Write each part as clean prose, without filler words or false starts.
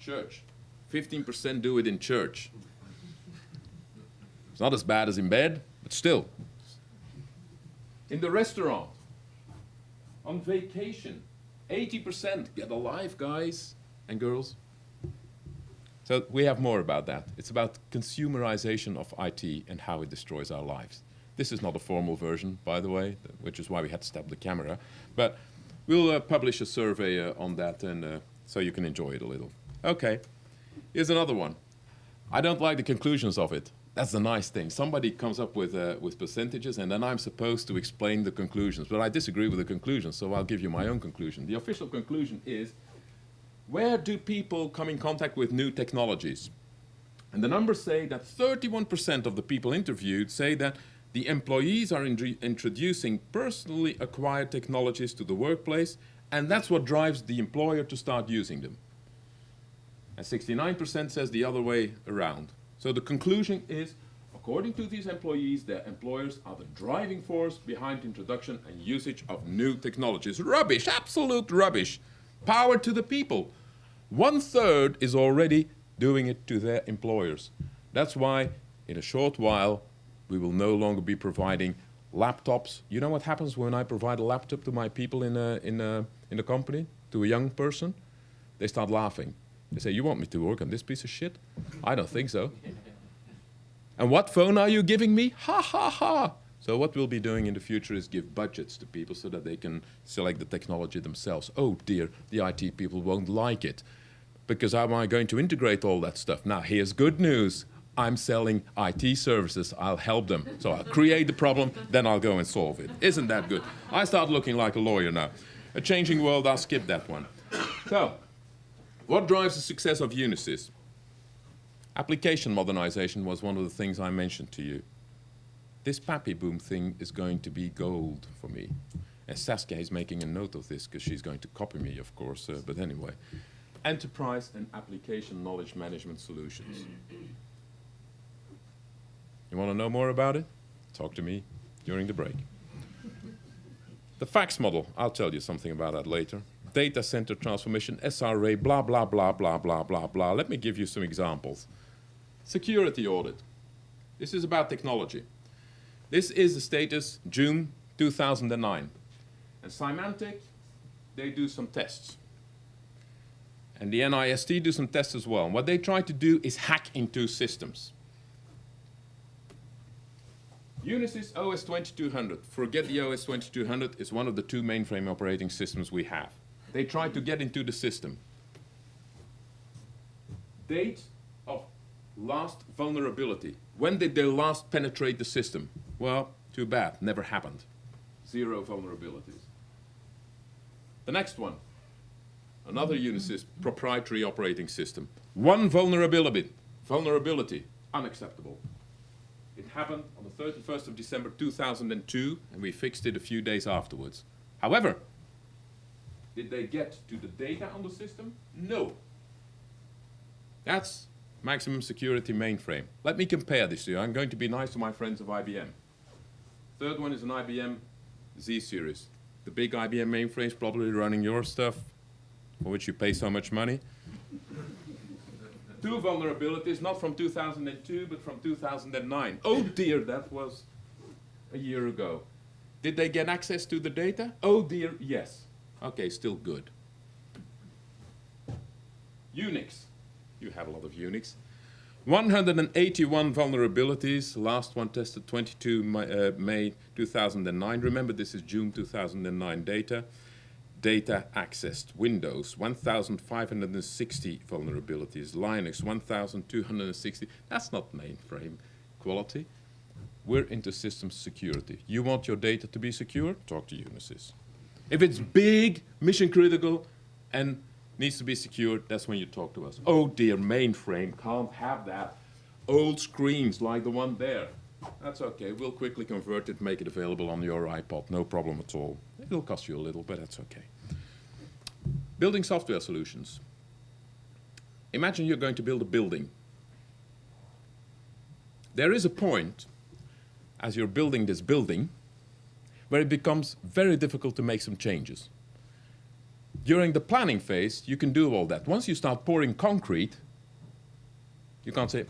Church. 15% do it in church. It's not as bad as in bed, but still. In the restaurant. On vacation. 80% get a life, guys and girls. So we have more about that. It's about consumerization of IT and how it destroys our lives. This is not a formal version, by the way, which is why we had to stop the camera. But we'll publish a survey on that, and so you can enjoy it a little. Okay, here's another one. I don't like the conclusions of it. That's the nice thing. Somebody comes up with percentages, and then I'm supposed to explain the conclusions. But I disagree with the conclusions, so I'll give you my own conclusion. The official conclusion is, where do people come in contact with new technologies? And the numbers say that 31% of the people interviewed say that the employees are introducing personally acquired technologies to the workplace, and that's what drives the employer to start using them. And 69% says the other way around. So the conclusion is, according to these employees, their employers are the driving force behind introduction and usage of new technologies. Rubbish, absolute rubbish. Power to the people. 1/3 is already doing it to their employers. That's why, in a short while, we will no longer be providing laptops. You know what happens when I provide a laptop to my people in a company, to a young person? They start laughing. They say, "You want me to work on this piece of shit?" I don't think so. "And what phone are you giving me?" Ha ha ha. So what we'll be doing in the future is give budgets to people so that they can select the technology themselves. Oh dear, the IT people won't like it. Because how am I going to integrate all that stuff? Now here's good news. I'm selling IT services. I'll help them. So I'll create the problem, then I'll go and solve it. Isn't that good? I start looking like a lawyer now. A changing world, I'll skip that one. So, what drives the success of Unisys? Application modernization was one of the things I mentioned to you. This Pappy Boom thing is going to be gold for me. And Saskia is making a note of this because she's going to copy me, of course. But anyway, enterprise and application knowledge management solutions. You want to know more about it? Talk to me during the break. The fax model, I'll tell you something about that later. Data center transformation, SRA, blah, blah, blah, blah, blah, blah, blah. Let me give you some examples. Security audit. This is about technology. This is the status June 2009. And Symantec, they do some tests. And the NIST do some tests as well. And what they try to do is hack into systems. Unisys OS 2200, forget the OS 2200, is one of the 2 mainframe operating systems we have. They try to get into the system. Date of last vulnerability. When did they last penetrate the system? Well, too bad, never happened. 0 vulnerabilities. The next one, another Unisys proprietary operating system. 1 vulnerability, unacceptable. It happened on the 31st of December 2002, and we fixed it a few days afterwards. However, did they get to the data on the system? No. That's maximum security mainframe. Let me compare this to you. I'm going to be nice to my friends of IBM. Third one is an IBM Z-Series. The big IBM mainframes probably running your stuff, for which you pay so much money. 2 vulnerabilities, not from 2002, but from 2009. Oh dear, that was a year ago. Did they get access to the data? Oh dear, yes. Okay, still good. Unix. You have a lot of Unix. 181 vulnerabilities. Last one tested 22 May 2009. Remember, this is June 2009 data. Data accessed. Windows, 1,560 vulnerabilities. Linux, 1,260. That's not mainframe quality. We're into systems security. You want your data to be secure? Talk to Unisys. If it's big, mission critical, and needs to be secured, that's when you talk to us. Oh dear, mainframe, can't have that. Old screens like the one there. That's okay, we'll quickly convert it, make it available on your iPod, no problem at all. It'll cost you a little, but that's okay. Building software solutions. Imagine you're going to build a building. There is a point, as you're building this building, where it becomes very difficult to make some changes. During the planning phase, you can do all that. Once you start pouring concrete, you can't say,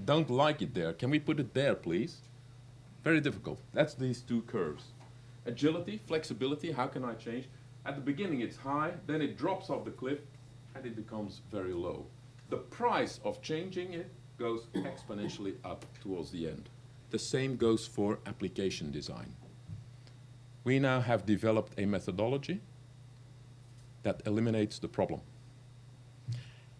don't like it there. Can we put it there, please? Very difficult. That's these two curves. Agility, flexibility, how can I change? At the beginning it's high, then it drops off the cliff, and it becomes very low. The price of changing it goes exponentially up towards the end. The same goes for application design. We now have developed a methodology that eliminates the problem.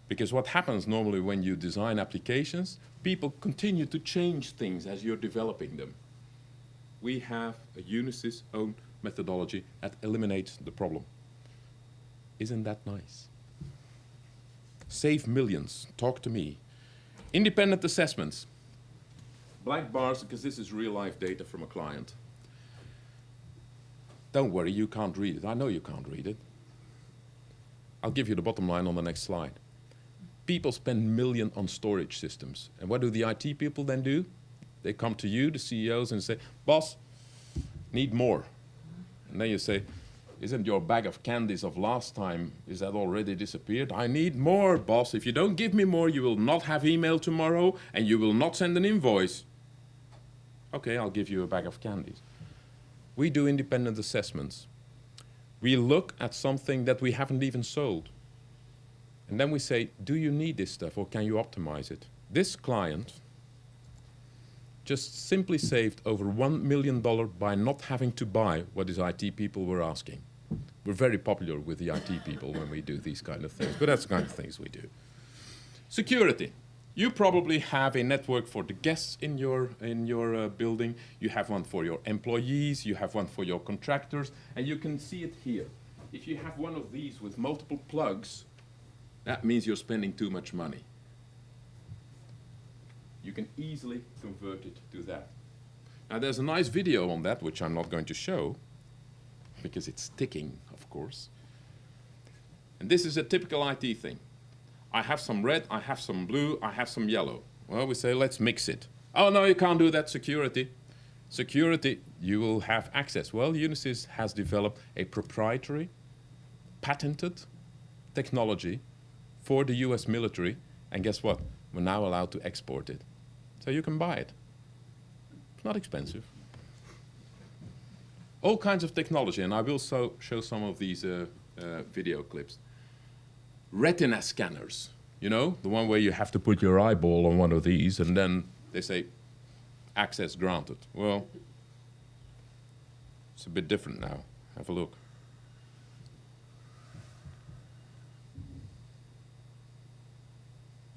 Because what happens normally when you design applications, people continue to change things as you're developing them. We have a Unisys own methodology that eliminates the problem. Isn't that nice? Save millions, talk to me. Independent assessments. Black bars, because this is real life data from a client. Don't worry, you can't read it. I know you can't read it. I'll give you the bottom line on the next slide. People spend millions on storage systems. And what do the IT people then do? They come to you, the CEOs, and say, boss, need more. And then you say, isn't your bag of candies of last time, is that already disappeared? I need more, boss. If you don't give me more, you will not have email tomorrow, and you will not send an invoice. Okay, I'll give you a bag of candies. We do independent assessments. We look at something that we haven't even sold. And then we say, do you need this stuff, or can you optimize it? This client just simply saved over $1 million by not having to buy what his IT people were asking. We're very popular with the IT people when we do these kind of things, but that's the kind of things we do. Security. You probably have a network for the guests in your building. You have one for your employees. You have one for your contractors. And you can see it here. If you have one of these with multiple plugs, that means you're spending too much money. You can easily convert it to that. Now there's a nice video on that, which I'm not going to show, because it's ticking, of course. And this is a typical IT thing. I have some red, I have some blue, I have some yellow. Well, we say, let's mix it. Oh, no, you can't do that, security. Security, you will have access. Well, Unisys has developed a proprietary, patented technology for the US military, and guess what? We're now allowed to export it. So you can buy it. It's not expensive. All kinds of technology, and I will show some of these video clips. Retina scanners, you know, the one where you have to put your eyeball on one of these, and then they say, access granted. Well, it's a bit different now. Have a look.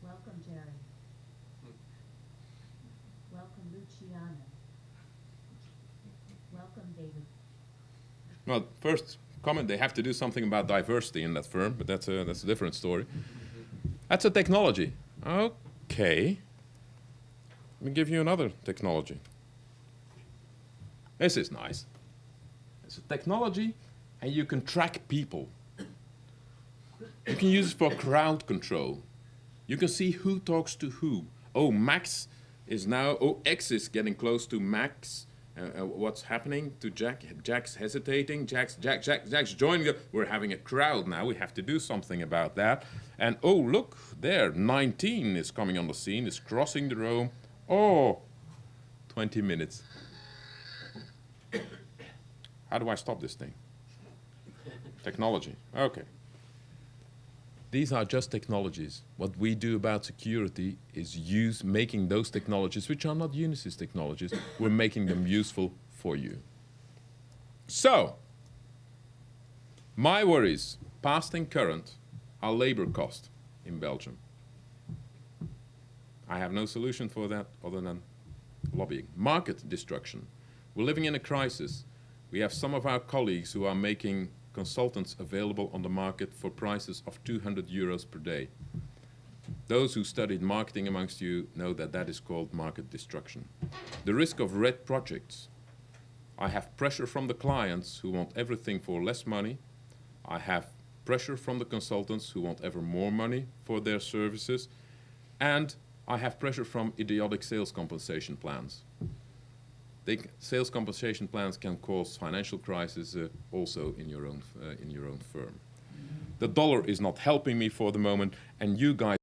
Welcome, Jerry. Welcome, Luciana. Welcome, David. Well, first comment, they have to do something about diversity in that firm, but that's a different story. That's a technology. Okay. Let me give you another technology. This is nice. It's a technology, and you can track people. You can use it for crowd control. You can see who talks to who. Oh, Max is now, X is getting close to Max. What's happening to Jack? Jack's hesitating. Jack's joining. We're having a crowd now. We have to do something about that. And oh, look there, 19 is coming on the scene, is crossing the room. Oh, 20 minutes. How do I stop this thing? Technology. Okay. These are just technologies. What we do about security is making those technologies, which are not Unisys technologies, we're making them useful for you. So, my worries, past and current, are labor cost in Belgium. I have no solution for that other than lobbying. Market destruction. We're living in a crisis. We have some of our colleagues who are making consultants available on the market for prices of 200 euros per day. Those who studied marketing amongst you know that that is called market destruction. The risk of red projects. I have pressure from the clients who want everything for less money. I have pressure from the consultants who want ever more money for their services. And I have pressure from idiotic sales compensation plans. Sales compensation plans can cause financial crisis also in your own firm. The dollar is not helping me for the moment, and you guys